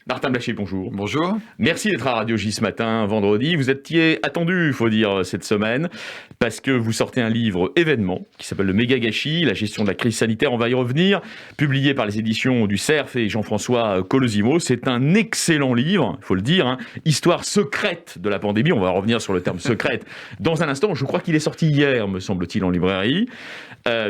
Martin Blachier, bonjour. Bonjour. Merci d'être à Radio J ce matin, vendredi. Vous étiez attendu, il faut dire, cette semaine, parce que vous sortez un livre événement qui s'appelle Le Méga Gâchis, la gestion de la crise sanitaire. On va y revenir, publié par les éditions du Cerf et Jean-François Colosimo. C'est un excellent livre, il faut le dire, histoire secrète de la pandémie. On va revenir sur le terme secrète dans un instant. Je crois qu'il est sorti hier, me semble-t-il, en librairie.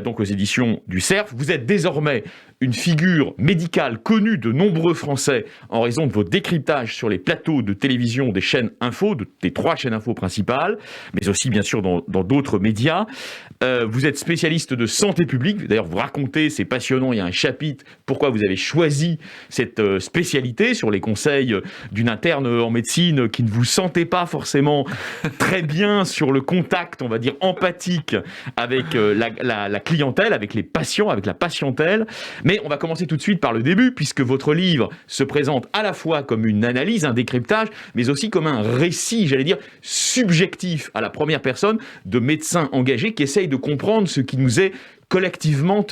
Donc aux éditions du Cerf. Vous êtes désormais une figure médicale connue de nombreux Français en raison de vos décryptages sur les plateaux de télévision des chaînes info, des 3 chaînes info principales, mais aussi bien sûr dans d'autres médias. Vous êtes spécialiste de santé publique. D'ailleurs, vous racontez, c'est passionnant, il y a un chapitre pourquoi vous avez choisi cette spécialité sur les conseils d'une interne en médecine qui ne vous sentait pas forcément très bien sur le contact, on va dire, empathique avec la clientèle, avec les patients, avec la patientèle. Mais on va commencer tout de suite par le début, puisque votre livre se présente à la fois comme une analyse, un décryptage, mais aussi comme un récit, j'allais dire, subjectif à la première personne de médecins engagés qui essayent de comprendre ce qui nous est collectivement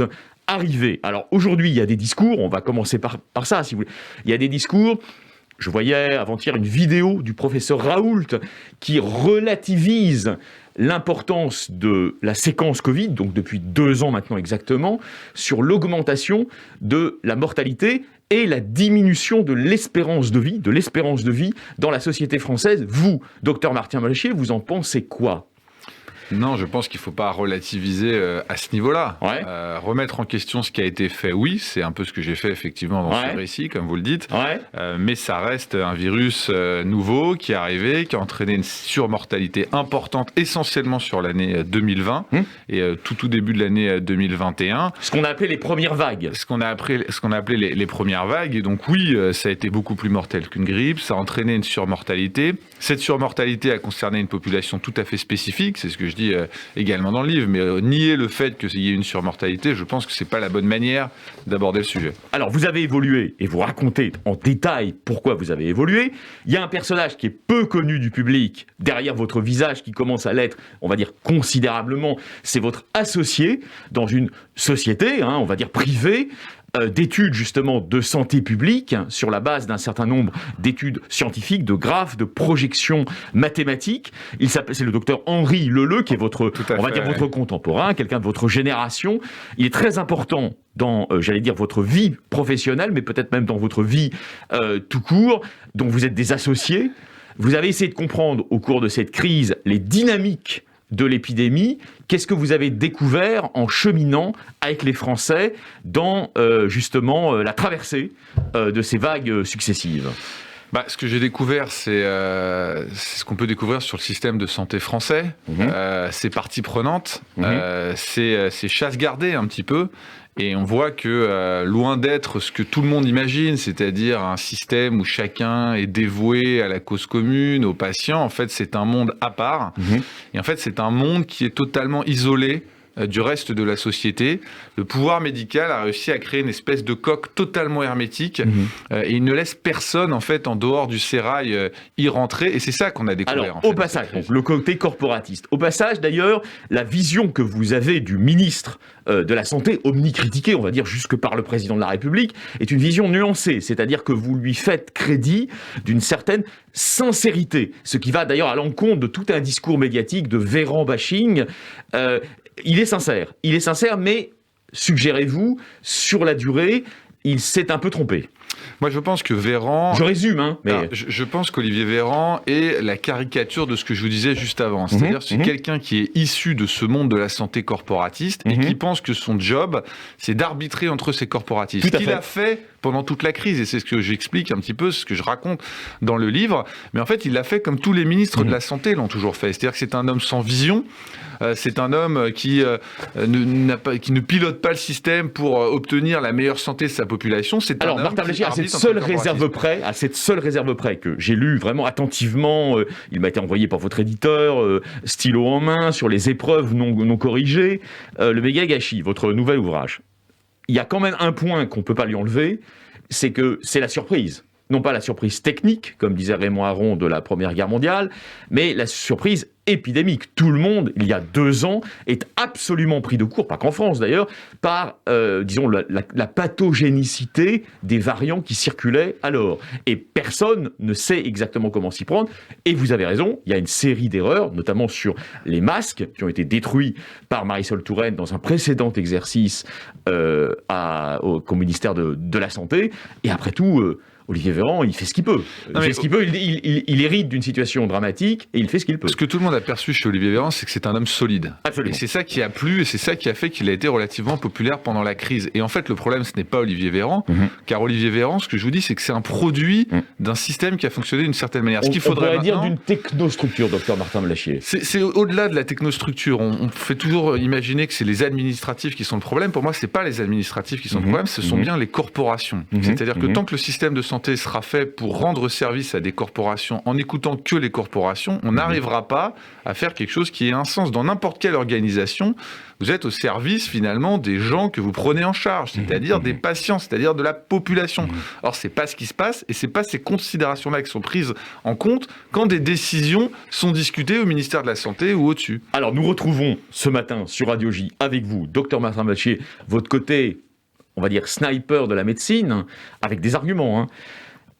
arrivé. Alors aujourd'hui, il y a des discours, on va commencer par ça, si vous voulez. Il y a des discours. Je voyais avant-hier une vidéo du professeur Raoult qui relativise l'importance de la séquence Covid, donc depuis 2 ans maintenant exactement, sur l'augmentation de la mortalité et la diminution de l'espérance de vie dans la société française. Vous, docteur Martin Blachier, vous en pensez quoi ? Non, je pense qu'il ne faut pas relativiser à ce niveau-là. Ouais. Remettre en question ce qui a été fait, oui, c'est un peu ce que j'ai fait effectivement dans ce récit, comme vous le dites. Ouais. Mais ça reste un virus nouveau qui est arrivé, qui a entraîné une surmortalité importante, essentiellement sur l'année 2020 et tout début de l'année 2021. Ce qu'on a appelé les premières vagues. Ce qu'on a appelé les premières vagues. Et donc oui, ça a été beaucoup plus mortel qu'une grippe. Ça a entraîné une surmortalité. Cette surmortalité a concerné une population tout à fait spécifique. C'est ce que je dis également dans le livre. Mais nier le fait qu'il y ait une surmortalité, je pense que c'est pas la bonne manière d'aborder le sujet. Alors, vous avez évolué et vous racontez en détail pourquoi vous avez évolué. Il y a un personnage qui est peu connu du public, derrière votre visage qui commence à l'être, on va dire, considérablement. C'est votre associé dans une société, on va dire privée, d'études justement de santé publique sur la base d'un certain nombre d'études scientifiques, de graphes, de projections mathématiques. C'est le docteur Henri Leleu qui est votre contemporain, quelqu'un de votre génération. Il est très important dans, votre vie professionnelle, mais peut-être même dans votre vie tout court, dont vous êtes des associés. Vous avez essayé de comprendre au cours de cette crise les dynamiques de l'épidémie. Qu'est-ce que vous avez découvert en cheminant avec les Français dans la traversée de ces vagues successives ? Ce que j'ai découvert, c'est ce qu'on peut découvrir sur le système de santé français. C'est partie prenante, c'est chasse gardée un petit peu. Et on voit que loin d'être ce que tout le monde imagine, c'est-à-dire un système où chacun est dévoué à la cause commune, aux patients, en fait c'est un monde à part. Et en fait c'est un monde qui est totalement isolé du reste de la société. Le pouvoir médical a réussi à créer une espèce de coque totalement hermétique et il ne laisse personne en fait en dehors du sérail y rentrer, et c'est ça qu'on a découvert. Alors, au passage, donc, le côté corporatiste. Au passage, d'ailleurs, la vision que vous avez du ministre de la Santé, omnicritiqué, on va dire, jusque par le président de la République, est une vision nuancée, c'est-à-dire que vous lui faites crédit d'une certaine sincérité, ce qui va d'ailleurs à l'encontre de tout un discours médiatique de Véran bashing. Il est sincère, mais suggérez-vous, sur la durée, il s'est un peu trompé. Moi, je pense que Véran... Je résume, mais... Non, je pense qu'Olivier Véran est la caricature de ce que je vous disais juste avant. C'est-à-dire c'est quelqu'un qui est issu de ce monde de la santé corporatiste et qui pense que son job, c'est d'arbitrer entre ces corporatistes. Ce qu'il a fait pendant toute la crise, et c'est ce que j'explique un petit peu, ce que je raconte dans le livre. Mais en fait, il l'a fait comme tous les ministres de la Santé l'ont toujours fait. C'est-à-dire que c'est un homme sans vision. C'est un homme qui ne pilote pas le système pour obtenir la meilleure santé de sa population. C'est alors, Martin Blachier, à cette seule réserve près que j'ai lu vraiment attentivement, il m'a été envoyé par votre éditeur, stylo en main, sur les épreuves non corrigées, le Méga Gâchis, votre nouvel ouvrage. Il y a quand même un point qu'on ne peut pas lui enlever, c'est que c'est la surprise. Non pas la surprise technique, comme disait Raymond Aron de la Première Guerre mondiale, mais la surprise épidémique. Tout le monde, il y a 2 ans, est absolument pris de court, pas qu'en France d'ailleurs, par, disons, la pathogénicité des variants qui circulaient alors. Et personne ne sait exactement comment s'y prendre. Et vous avez raison, il y a une série d'erreurs, notamment sur les masques, qui ont été détruits par Marisol Touraine dans un précédent exercice au ministère de la Santé. Et après tout... Olivier Véran, il fait ce qu'il peut. Il hérite d'une situation dramatique et il fait ce qu'il peut. Ce que tout le monde a perçu chez Olivier Véran, c'est que c'est un homme solide. Absolument. Et c'est ça qui a plu et c'est ça qui a fait qu'il a été relativement populaire pendant la crise. Et en fait, le problème, ce n'est pas Olivier Véran, car Olivier Véran, ce que je vous dis, c'est que c'est un produit d'un système qui a fonctionné d'une certaine manière. Ce qu'il faudrait pourrait dire d'une technostructure, docteur Martin Blachier. C'est au-delà de la technostructure. On fait toujours imaginer que c'est les administratifs qui sont le problème. Pour moi, c'est pas les administratifs qui sont le problème, ce sont bien les corporations. C'est-à-dire que tant que le système de santé sera fait pour rendre service à des corporations en n'écoutant que les corporations, on n'arrivera pas à faire quelque chose qui ait un sens. Dans n'importe quelle organisation, vous êtes au service finalement des gens que vous prenez en charge, c'est-à-dire des patients, c'est-à-dire de la population. Or, c'est pas ce qui se passe et c'est pas ces considérations-là qui sont prises en compte quand des décisions sont discutées au ministère de la Santé ou au-dessus. Alors, nous retrouvons ce matin sur Radio J avec vous, docteur Martin Blachier, votre côté, on va dire, sniper de la médecine, avec des arguments,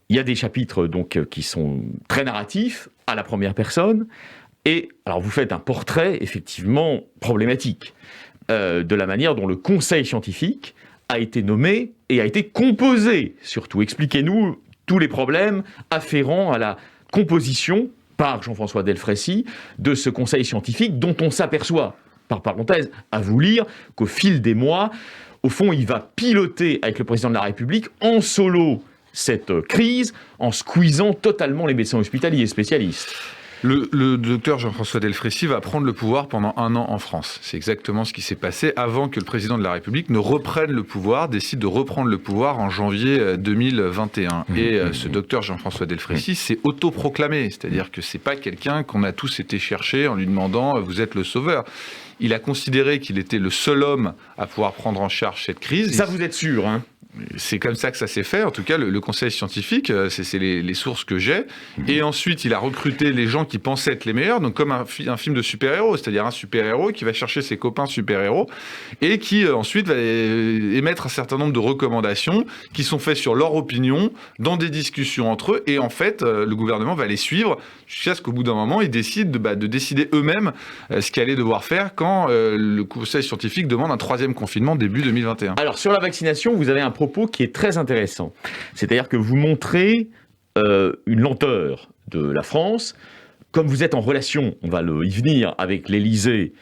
Il y a des chapitres donc qui sont très narratifs, à la première personne, et alors vous faites un portrait effectivement problématique de la manière dont le conseil scientifique a été nommé et a été composé, surtout. Expliquez-nous tous les problèmes afférents à la composition, par Jean-François Delfraissy, de ce conseil scientifique dont on s'aperçoit, par parenthèse, à vous lire, qu'au fil des mois, au fond, il va piloter avec le président de la République en solo cette crise en squeezant totalement les médecins hospitaliers et spécialistes. Le docteur Jean-François Delfraissy va prendre le pouvoir pendant 1 an en France. C'est exactement ce qui s'est passé avant que le président de la République ne reprenne le pouvoir, décide de reprendre le pouvoir en janvier 2021. Et ce docteur Jean-François Delfraissy s'est autoproclamé, c'est-à-dire que c'est pas quelqu'un qu'on a tous été chercher en lui demandant « vous êtes le sauveur ». Il a considéré qu'il était le seul homme à pouvoir prendre en charge cette crise. Ça, vous êtes sûr, C'est comme ça que ça s'est fait. En tout cas, le conseil scientifique, c'est les sources que j'ai. Et ensuite, il a recruté les gens qui pensaient être les meilleurs, donc comme un film de super-héros, c'est-à-dire un super-héros qui va chercher ses copains super-héros et qui ensuite va émettre un certain nombre de recommandations qui sont faites sur leur opinion, dans des discussions entre eux. Et en fait, le gouvernement va les suivre jusqu'à ce qu'au bout d'un moment, ils décident de décider eux-mêmes ce qu'ils allaient devoir faire quand le conseil scientifique demande un 3e confinement début 2021. Alors, sur la vaccination, vous avez un propos qui est très intéressant. C'est-à-dire que vous montrez une lenteur de la France. Comme vous êtes en relation, on va y venir, avec l'Élysée,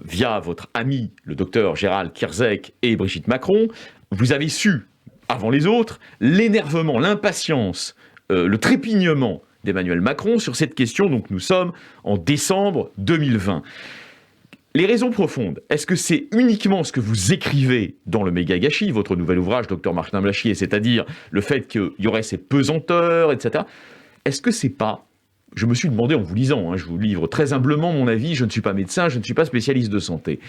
via votre ami, le docteur Gérald Kierzek et Brigitte Macron, vous avez su, avant les autres, l'énervement, l'impatience, le trépignement d'Emmanuel Macron sur cette question. Donc nous sommes en décembre 2020. Les raisons profondes, est-ce que c'est uniquement ce que vous écrivez dans le méga gâchis, votre nouvel ouvrage, docteur Martin Blachier, c'est-à-dire le fait qu'il y aurait ces pesanteurs, etc. Est-ce que c'est pas, je me suis demandé en vous lisant, je vous livre très humblement mon avis, je ne suis pas médecin, je ne suis pas spécialiste de santé,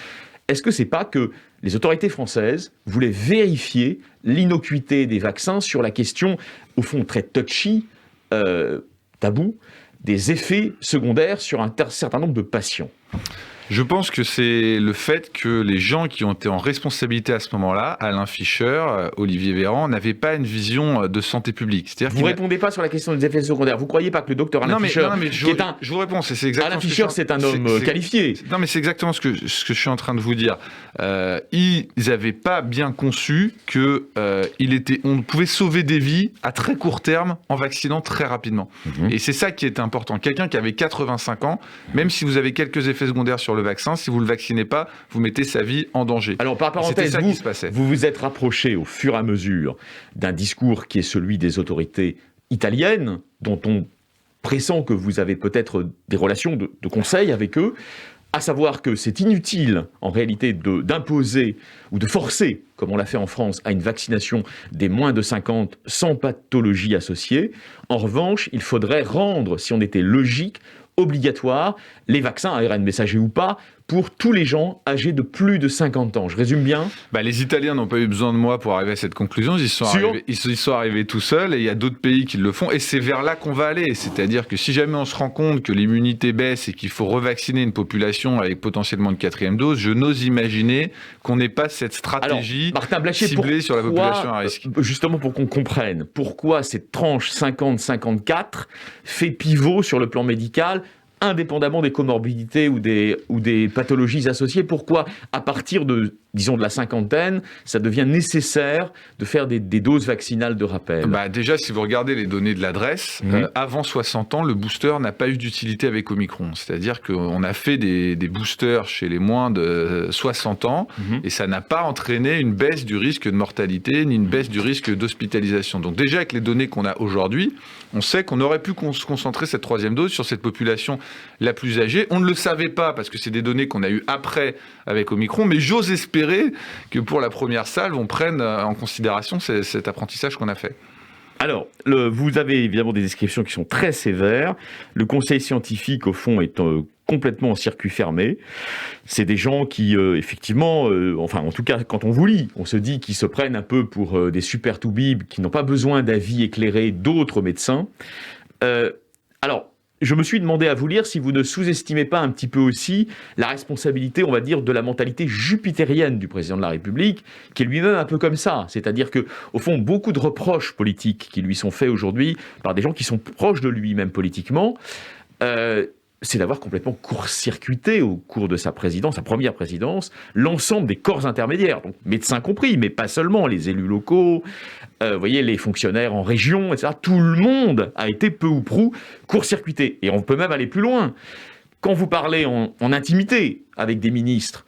est-ce que c'est pas que les autorités françaises voulaient vérifier l'innocuité des vaccins sur la question, au fond très touchy, tabou, des effets secondaires sur un certain nombre de patients ? Je pense que c'est le fait que les gens qui ont été en responsabilité à ce moment-là, Alain Fischer, Olivier Véran, n'avaient pas une vision de santé publique. C'est-à-dire vous ne répondez pas sur la question des effets secondaires. Vous ne croyez pas que le docteur Alain Fischer... Je vous réponds, c'est exactement Alain Fischer, c'est un homme qualifié. Non, mais c'est exactement ce que je suis en train de vous dire. Ils n'avaient pas bien conçu qu'on pouvait sauver des vies à très court terme en vaccinant très rapidement. Et c'est ça qui est important. Quelqu'un qui avait 85 ans, même si vous avez quelques effets secondaires sur le vaccin, si vous ne le vaccinez pas, vous mettez sa vie en danger. Alors, par parenthèse, vous vous êtes rapproché au fur et à mesure d'un discours qui est celui des autorités italiennes, dont on pressent que vous avez peut-être des relations de conseil avec eux, à savoir que c'est inutile, en réalité, d'imposer ou de forcer, comme on l'a fait en France, à une vaccination des moins de 50 sans pathologie associée. En revanche, il faudrait rendre, si on était logique, obligatoire, les vaccins, ARN messager ou pas, pour tous les gens âgés de plus de 50 ans. Je résume bien? Les Italiens n'ont pas eu besoin de moi pour arriver à cette conclusion. Ils sont arrivés tout seuls et il y a d'autres pays qui le font. Et c'est vers là qu'on va aller. C'est-à-dire que si jamais on se rend compte que l'immunité baisse et qu'il faut revacciner une population avec potentiellement une 4e dose, je n'ose imaginer qu'on n'ait pas cette stratégie ciblée sur la population à risque. Justement pour qu'on comprenne, pourquoi cette tranche 50-54 fait pivot sur le plan médical indépendamment des comorbidités ou des pathologies associées? Pourquoi, à partir de la cinquantaine, ça devient nécessaire de faire des doses vaccinales de rappel? Déjà, si vous regardez les données de l'adresse, avant 60 ans, le booster n'a pas eu d'utilité avec Omicron. C'est-à-dire qu'on a fait des boosters chez les moins de 60 ans et ça n'a pas entraîné une baisse du risque de mortalité ni une baisse du risque d'hospitalisation. Donc déjà, avec les données qu'on a aujourd'hui, on sait qu'on aurait pu se concentrer cette 3e dose sur cette population la plus âgée. On ne le savait pas parce que c'est des données qu'on a eues après avec Omicron, mais j'ose espérer que pour la première salve, on prenne en considération cet apprentissage qu'on a fait. Alors, vous avez évidemment des descriptions qui sont très sévères. Le conseil scientifique, au fond, est complètement en circuit fermé. C'est des gens qui, effectivement, en tout cas, quand on vous lit, on se dit qu'ils se prennent un peu pour des super toubibs qui n'ont pas besoin d'avis éclairés d'autres médecins. Alors, je me suis demandé à vous lire si vous ne sous-estimez pas un petit peu aussi la responsabilité, on va dire, de la mentalité jupitérienne du président de la République, qui est lui-même un peu comme ça. C'est-à-dire que, au fond, beaucoup de reproches politiques qui lui sont faits aujourd'hui par des gens qui sont proches de lui, même politiquement, c'est d'avoir complètement court-circuité au cours de sa présidence, sa première présidence, l'ensemble des corps intermédiaires, donc médecins compris, mais pas seulement, les élus locaux, les fonctionnaires en région, etc. Tout le monde a été peu ou prou court-circuité. Et on peut même aller plus loin. Quand vous parlez en intimité avec des ministres,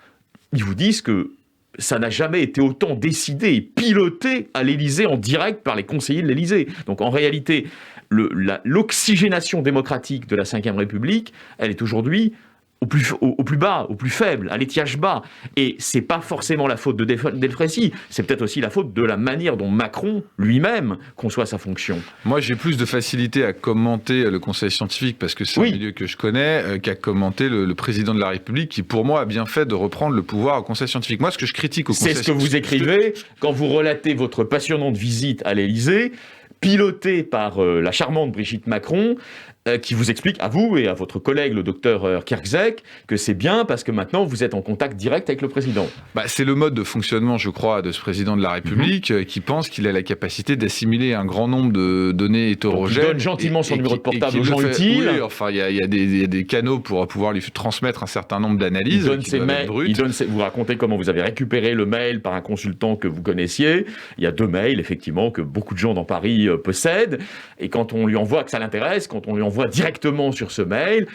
ils vous disent que ça n'a jamais été autant décidé et piloté à l'Élysée en direct par les conseillers de l'Élysée. Donc en réalité, l'oxygénation démocratique de la Ve République, elle est aujourd'hui au plus bas, au plus faible, à l'étiage bas. Et c'est pas forcément la faute de Delfrécy, c'est peut-être aussi la faute de la manière dont Macron lui-même conçoit sa fonction. Moi, j'ai plus de facilité à commenter le conseil scientifique parce que c'est un milieu que je connais, qu'à commenter le président de la République qui, pour moi, a bien fait de reprendre le pouvoir au conseil scientifique. Moi, ce que je critique au conseil scientifique... C'est ce que vous écrivez quand vous relatez votre passionnante visite à l'Élysée, pilotée par la charmante Brigitte Macron, qui vous explique, à vous et à votre collègue, le docteur Kirkzek, que c'est bien parce que maintenant, vous êtes en contact direct avec le président. C'est le mode de fonctionnement, je crois, de ce président de la République qui pense qu'il a la capacité d'assimiler un grand nombre de données hétérogènes. Il donne gentiment son numéro de portable aux gens utiles. Oui, enfin, il y a des canaux pour pouvoir lui transmettre un certain nombre d'analyses. Il donne ses mails. Vous racontez comment vous avez récupéré le mail par un consultant que vous connaissiez. Il y a 2 mails, effectivement, que beaucoup de gens dans Paris possèdent. Et quand on lui envoie, que ça l'intéresse, quand on lui envoie directement sur ce mail,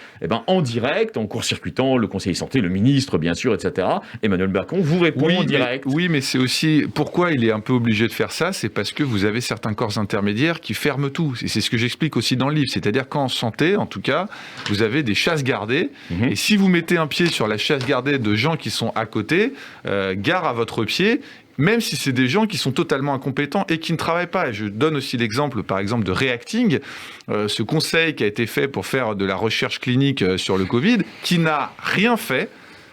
en direct, en court-circuitant le conseiller santé, le ministre, bien sûr, etc., Emmanuel Macron vous répond en direct. Oui, mais c'est aussi... Pourquoi il est un peu obligé de faire ça? C'est parce que vous avez certains corps intermédiaires qui ferment tout. Et c'est ce que j'explique aussi dans le livre. C'est-à-dire qu'en santé, en tout cas, vous avez des chasses gardées. Et si vous mettez un pied sur la chasse gardée de gens qui sont à côté, gare à votre pied. Même si c'est des gens qui sont totalement incompétents et qui ne travaillent pas. Et je donne aussi l'exemple, par exemple, de Reacting, ce conseil qui a été fait pour faire de la recherche clinique sur le Covid, qui n'a rien fait.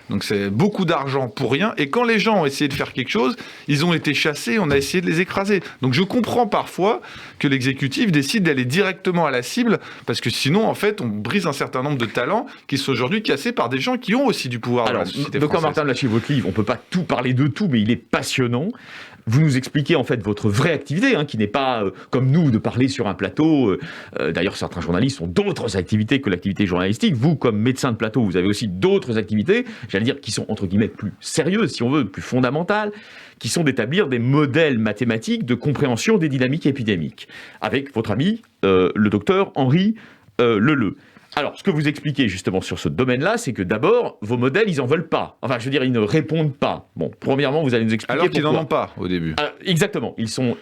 Donc c'est beaucoup d'argent pour rien. Et quand les gens ont essayé de faire quelque chose, ils ont été chassés, on a essayé de les écraser. Donc je comprends parfois que l'exécutif décide d'aller directement à la cible, parce que sinon, en fait, on brise un certain nombre de talents qui sont aujourd'hui cassés par des gens qui ont aussi du pouvoir dans la société française. Docteur Martin Blachier, votre livre, on ne peut pas tout parler de tout, mais il est passionnant. Vous nous expliquez en fait votre vraie activité, qui n'est pas comme nous de parler sur un plateau. D'ailleurs, certains journalistes ont d'autres activités que l'activité journalistique. Vous, comme médecin de plateau, vous avez aussi d'autres activités, j'allais dire, qui sont entre guillemets plus sérieuses, si on veut, plus fondamentales, qui sont d'établir des modèles mathématiques de compréhension des dynamiques épidémiques, avec votre ami, le docteur Henri Leleu. Alors, ce que vous expliquez justement sur ce domaine-là, c'est que d'abord, vos modèles, ils n'en veulent pas. Enfin, je veux dire, ils ne répondent pas. Bon, premièrement, vous allez nous expliquer alors qu'ils pourquoi. n'en ont pas au début. Alors, exactement. Ils sont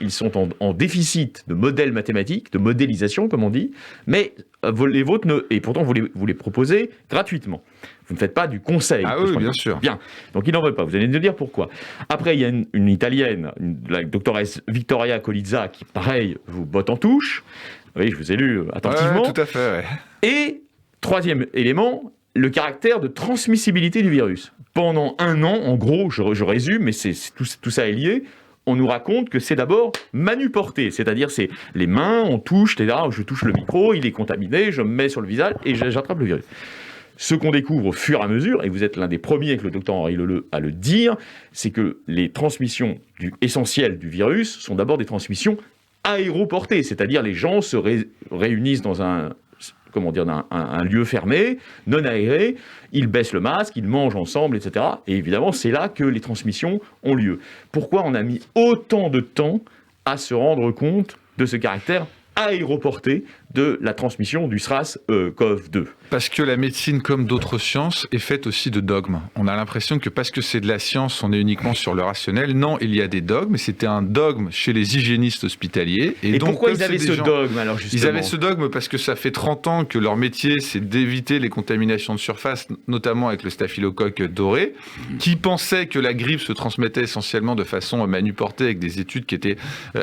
en déficit de modèles mathématiques, de modélisation, comme on dit, mais les vôtres, et pourtant, vous les proposez gratuitement. Vous ne faites pas du conseil. Ah oui, bien sûr. Bien. Donc, ils n'en veulent pas. Vous allez nous dire pourquoi. Après, il y a une Italienne, la doctoresse Vittoria Colizza, qui, pareil, vous botte en touche. Oui, je vous ai lu attentivement. Ouais, tout à fait, ouais. Et, troisième élément, le caractère de transmissibilité du virus. Pendant 1 an, en gros, je résume, mais tout ça est lié, on nous raconte que c'est d'abord manuporté, c'est-à-dire c'est les mains, on touche, etc. Je touche le micro, il est contaminé, je me mets sur le visage et j'attrape le virus. Ce qu'on découvre au fur et à mesure, et vous êtes l'un des premiers avec le docteur Henri Leleu à le dire, c'est que les transmissions essentielles du virus sont d'abord des transmissions aéroportées, c'est-à-dire les gens se réunissent dans un lieu fermé, non aéré, ils baissent le masque, ils mangent ensemble, etc. Et évidemment, c'est là que les transmissions ont lieu. Pourquoi on a mis autant de temps à se rendre compte de ce caractère aéroporté de la transmission du SRAS-CoV-2? Parce que la médecine, comme d'autres sciences, est faite aussi de dogmes. On a l'impression que parce que c'est de la science, on est uniquement sur le rationnel. Non, il y a des dogmes, et c'était un dogme chez les hygiénistes hospitaliers. Et donc, pourquoi ils avaient ce dogme, alors, justement ? Ils avaient ce dogme parce que ça fait 30 ans que leur métier, c'est d'éviter les contaminations de surface, notamment avec le staphylocoque doré, qui pensaient que la grippe se transmettait essentiellement de façon manuportée avec des études qui étaient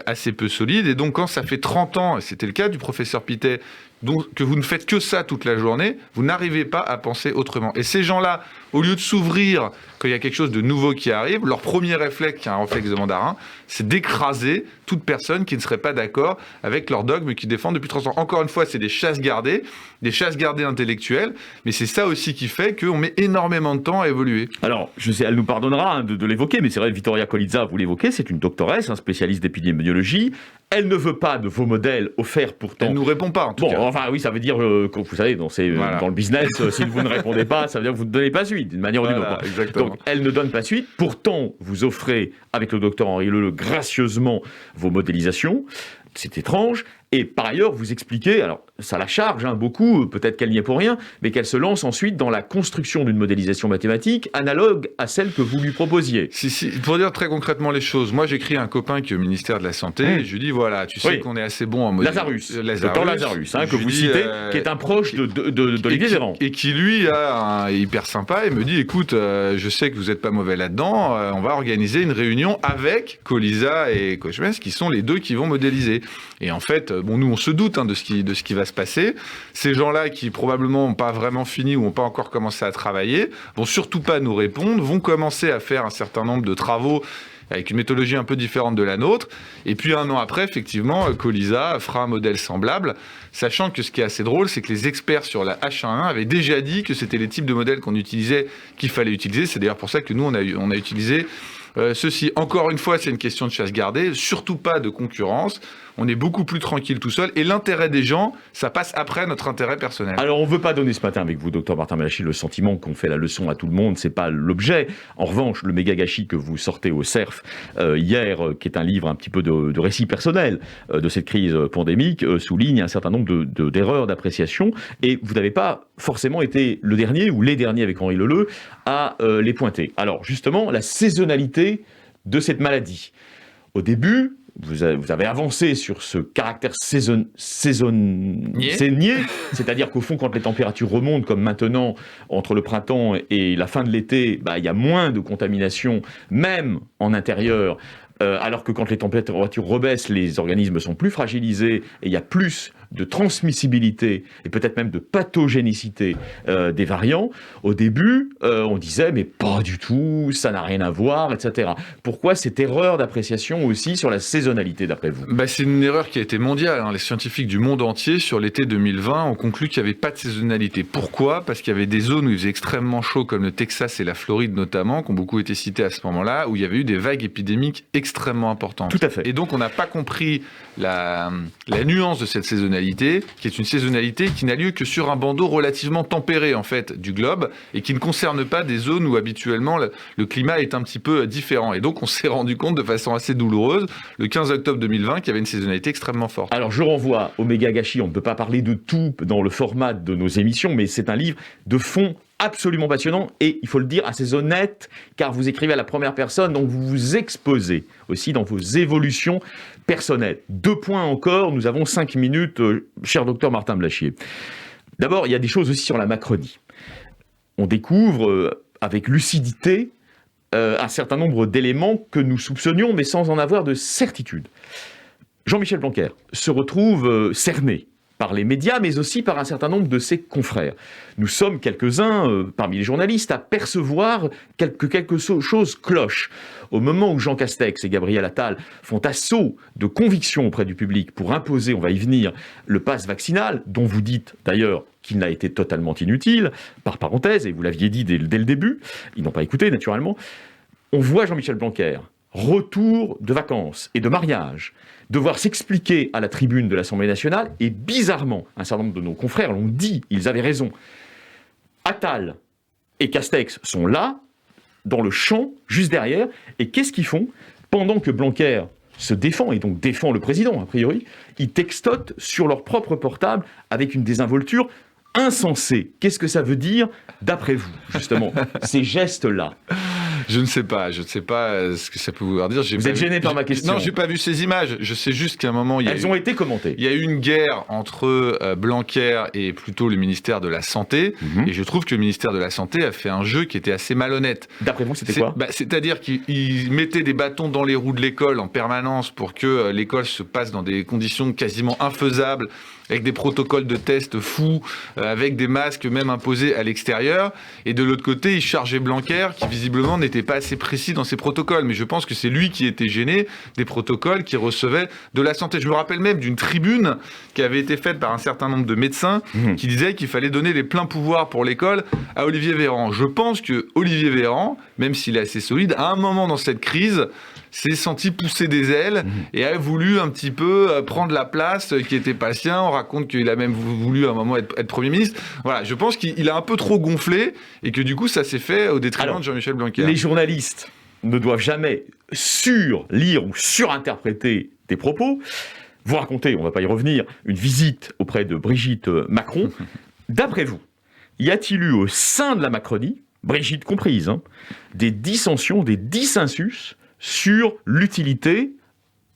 assez peu solides. Et donc, quand ça fait 30 ans, et c'était le cas du professeur Pittet, donc, que vous ne faites que ça toute la journée, vous n'arrivez pas à penser autrement. Et ces gens-là, au lieu de s'ouvrir quand il y a quelque chose de nouveau qui arrive, leur premier réflexe, qui est un réflexe de mandarin, c'est d'écraser toute personne qui ne serait pas d'accord avec leur dogme qu'ils défendent depuis 30 ans. Encore une fois, c'est des chasses gardées intellectuelles, mais c'est ça aussi qui fait qu'on met énormément de temps à évoluer. Alors, je sais, elle nous pardonnera de l'évoquer, mais c'est vrai, Vittoria Colizza, vous l'évoquez, c'est une doctoresse, un spécialiste d'épidémiologie. Elle ne veut pas de vos modèles offerts pourtant. Elle ne nous répond pas, en tout cas. Enfin, oui, ça veut dire que, vous savez, dans le business, si vous ne répondez pas, ça veut dire que vous ne donnez pas suite, d'une manière ou d'une autre. Exactement. Donc, elle ne donne pas suite. Pourtant, vous offrez, avec le docteur Henri Leleu, gracieusement vos modélisations. C'est étrange. Et par ailleurs, vous expliquez, alors ça la charge beaucoup, peut-être qu'elle n'y est pour rien, mais qu'elle se lance ensuite dans la construction d'une modélisation mathématique analogue à celle que vous lui proposiez. Si, pour dire très concrètement les choses, moi j'écris à un copain qui est au ministère de la Santé, et je lui dis voilà, tu sais qu'on est assez bon en modélisation. Lazarus, que vous citez, qui est un proche d'Olivier Véran. Et qui lui est hyper sympa et me dit écoute, je sais que vous n'êtes pas mauvais là-dedans, on va organiser une réunion avec Colizza et Kochmes, qui sont les deux qui vont modéliser. Et en fait, nous on se doute de ce qui va se passer. Ces gens-là qui probablement n'ont pas vraiment fini ou n'ont pas encore commencé à travailler, vont surtout pas nous répondre, vont commencer à faire un certain nombre de travaux avec une méthodologie un peu différente de la nôtre. Et puis 1 an après, effectivement, Colizza fera un modèle semblable, sachant que ce qui est assez drôle, c'est que les experts sur la H1N1 avaient déjà dit que c'était les types de modèles qu'on utilisait, qu'il fallait utiliser. C'est d'ailleurs pour ça que nous, on a utilisé ceci. Encore une fois, c'est une question de chasse gardée, surtout pas de concurrence. On est beaucoup plus tranquille tout seul. Et l'intérêt des gens, ça passe après notre intérêt personnel. Alors, on ne veut pas donner ce matin avec vous, docteur Martin Bellachie, le sentiment qu'on fait la leçon à tout le monde. Ce n'est pas l'objet. En revanche, le méga gâchis que vous sortez au CERF hier, qui est un livre un petit peu de récit personnel de cette crise pandémique, souligne un certain nombre d'erreurs d'appréciation. Et vous n'avez pas forcément été le dernier ou les derniers avec Henri Leleu à les pointer. Alors, justement, la saisonnalité de cette maladie. Au début, vous avez avancé sur ce caractère saisonnier, c'est-à-dire qu'au fond, quand les températures remontent, comme maintenant, entre le printemps et la fin de l'été, il y a moins de contamination, même en intérieur, alors que quand les températures rebaissent, les organismes sont plus fragilisés et il y a plus de transmissibilité et peut-être même de pathogénicité des variants. Au début, on disait mais pas du tout, ça n'a rien à voir, etc. Pourquoi cette erreur d'appréciation aussi sur la saisonnalité d'après vous ? C'est une erreur qui a été mondiale. Les scientifiques du monde entier, sur l'été 2020, ont conclu qu'il n'y avait pas de saisonnalité. Pourquoi ? Parce qu'il y avait des zones où il faisait extrêmement chaud, comme le Texas et la Floride notamment, qui ont beaucoup été citées à ce moment-là, où il y avait eu des vagues épidémiques extrêmement importantes. Tout à fait. Et donc on n'a pas compris la nuance de cette saisonnalité, qui est une saisonnalité qui n'a lieu que sur un bandeau relativement tempéré en fait du globe et qui ne concerne pas des zones où habituellement le climat est un petit peu différent. Et donc on s'est rendu compte de façon assez douloureuse le 15 octobre 2020 qu'il y avait une saisonnalité extrêmement forte. Alors je renvoie au méga gâchis, on ne peut pas parler de tout dans le format de nos émissions, mais c'est un livre de fond absolument passionnant et, il faut le dire, assez honnête, car vous écrivez à la première personne, donc vous vous exposez aussi dans vos évolutions personnelles. 2 points encore, nous avons 5 minutes, cher docteur Martin Blachier. D'abord, il y a des choses aussi sur la Macronie. On découvre avec lucidité un certain nombre d'éléments que nous soupçonnions, mais sans en avoir de certitude. Jean-Michel Blanquer se retrouve cerné par les médias, mais aussi par un certain nombre de ses confrères. Nous sommes quelques-uns, parmi les journalistes, à percevoir quelque chose cloche. Au moment où Jean Castex et Gabriel Attal font assaut de conviction auprès du public pour imposer, on va y venir, le pass vaccinal, dont vous dites d'ailleurs qu'il n'a été totalement inutile, par parenthèse, et vous l'aviez dit dès le début, ils n'ont pas écouté naturellement, on voit Jean-Michel Blanquer, retour de vacances et de mariage, devoir s'expliquer à la tribune de l'Assemblée nationale, et bizarrement, un certain nombre de nos confrères l'ont dit, ils avaient raison, Attal et Castex sont là, dans le champ, juste derrière, et qu'est-ce qu'ils font? Pendant que Blanquer se défend, et donc défend le président, a priori, ils textotent sur leur propre portable avec une désinvolture insensée. Qu'est-ce que ça veut dire, d'après vous, justement, ces gestes-là? Je ne sais pas ce que ça peut vouloir dire. Vous êtes gêné par ma question? Non, j'ai pas vu ces images. Je sais juste qu'à un moment, elles ont été commentées. Il y a eu une guerre entre Blanquer et plutôt le ministère de la Santé. Et je trouve que le ministère de la Santé a fait un jeu qui était assez malhonnête. D'après vous, c'était quoi? C'est-à-dire qu'il mettait des bâtons dans les roues de l'école en permanence pour que l'école se passe dans des conditions quasiment infaisables, avec des protocoles de tests fous, avec des masques même imposés à l'extérieur. Et de l'autre côté, il chargeait Blanquer, qui visiblement n'était pas assez précis dans ses protocoles. Mais je pense que c'est lui qui était gêné des protocoles qu'il recevait de la santé. Je me rappelle même d'une tribune qui avait été faite par un certain nombre de médecins qui disaient qu'il fallait donner les pleins pouvoirs pour l'école à Olivier Véran. Je pense que Olivier Véran, même s'il est assez solide, à un moment dans cette crise, s'est senti pousser des ailes et a voulu un petit peu prendre la place qui n'était pas sien. On raconte qu'il a même voulu à un moment être Premier ministre. Voilà, je pense qu'il a un peu trop gonflé et que du coup ça s'est fait au détriment de Jean-Michel Blanquer. Les journalistes ne doivent jamais surlire ou surinterpréter des propos. Vous racontez, on ne va pas y revenir, une visite auprès de Brigitte Macron. D'après vous, y a-t-il eu au sein de la Macronie, Brigitte comprise, des dissensions, des dissensus sur l'utilité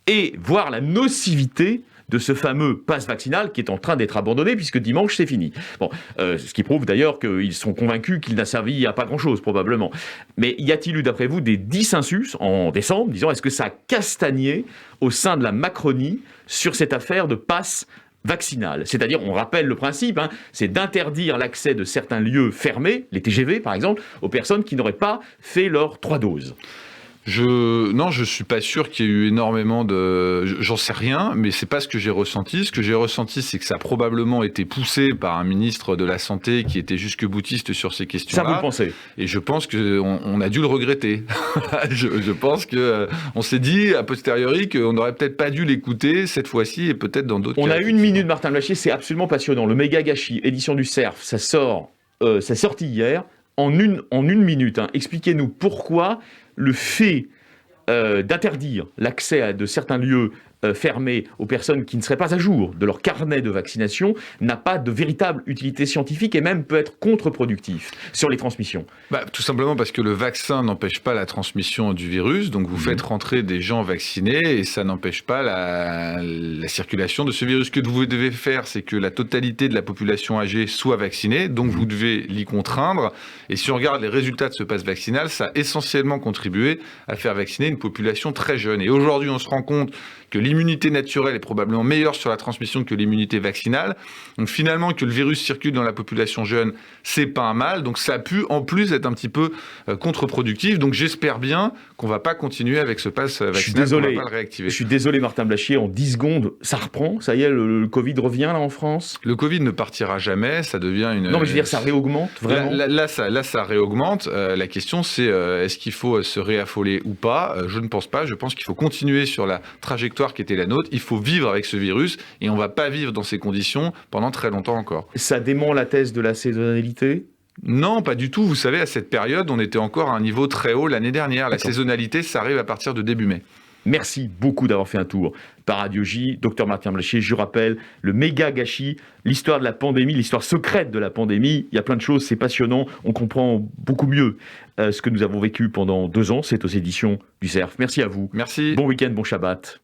et voire la nocivité de ce fameux pass vaccinal qui est en train d'être abandonné puisque dimanche c'est fini. Bon, ce qui prouve d'ailleurs qu'ils sont convaincus qu'il n'a servi à pas grand-chose probablement. Mais y a-t-il eu d'après vous des dissensus en décembre, disant est-ce que ça a castagné au sein de la Macronie sur cette affaire de pass vaccinal? C'est-à-dire, on rappelle le principe, c'est d'interdire l'accès de certains lieux fermés, les TGV par exemple, aux personnes qui n'auraient pas fait leurs 3 doses. Non, je suis pas sûr qu'il y ait eu énormément de... J'en sais rien, mais c'est pas ce que j'ai ressenti. Ce que j'ai ressenti, c'est que ça a probablement été poussé par un ministre de la Santé qui était jusque-boutiste sur ces questions-là. Ça, vous le pensez? Et je pense qu'on a dû le regretter. je pense qu'on s'est dit, a posteriori, qu'on n'aurait peut-être pas dû l'écouter cette fois-ci et peut-être dans d'autres cas. On a 1 minute, Martin Blachier, c'est absolument passionnant. Le méga gâchis, édition du Cerf, ça sorti hier, en une minute. Expliquez-nous pourquoi le fait d'interdire l'accès de certains lieux fermés aux personnes qui ne seraient pas à jour de leur carnet de vaccination n'a pas de véritable utilité scientifique et même peut être contre-productif sur les transmissions. Tout simplement parce que le vaccin n'empêche pas la transmission du virus, donc vous faites rentrer des gens vaccinés et ça n'empêche pas la circulation de ce virus. Ce que vous devez faire, c'est que la totalité de la population âgée soit vaccinée, donc vous devez l'y contraindre. Et si on regarde les résultats de ce pass vaccinal, ça a essentiellement contribué à faire vacciner une population très jeune. Et aujourd'hui, on se rend compte que l'immunité naturelle est probablement meilleure sur la transmission que l'immunité vaccinale. Donc finalement, que le virus circule dans la population jeune, c'est pas un mal. Donc ça a pu en plus être un petit peu contre-productif. Donc j'espère bien qu'on va pas continuer avec ce pass vaccinal, qu'on va pas le réactiver. Je suis désolé Martin Blachier, en 10 secondes, ça reprend. Ça y est, le Covid revient là en France? Le Covid ne partira jamais, ça devient une... Non mais je veux dire, ça réaugmente vraiment? Là, ça réaugmente. La question c'est, est-ce qu'il faut se réaffoler ou pas? Je ne pense pas. Je pense qu'il faut continuer sur la trajectoire qui était la nôtre. Il faut vivre avec ce virus et on ne va pas vivre dans ces conditions pendant très longtemps encore. Ça dément la thèse de la saisonnalité? Non, pas du tout. Vous savez, à cette période, on était encore à un niveau très haut l'année dernière. La saisonnalité, ça arrive à partir de début mai. Merci beaucoup d'avoir fait un tour par Radio J. Docteur Martin Blachier, je rappelle, le méga gâchis, l'histoire de la pandémie, l'histoire secrète de la pandémie. Il y a plein de choses, c'est passionnant. On comprend beaucoup mieux ce que nous avons vécu pendant 2 ans. C'est aux éditions du Cerf. Merci à vous. Merci. Bon week-end, bon Shabbat.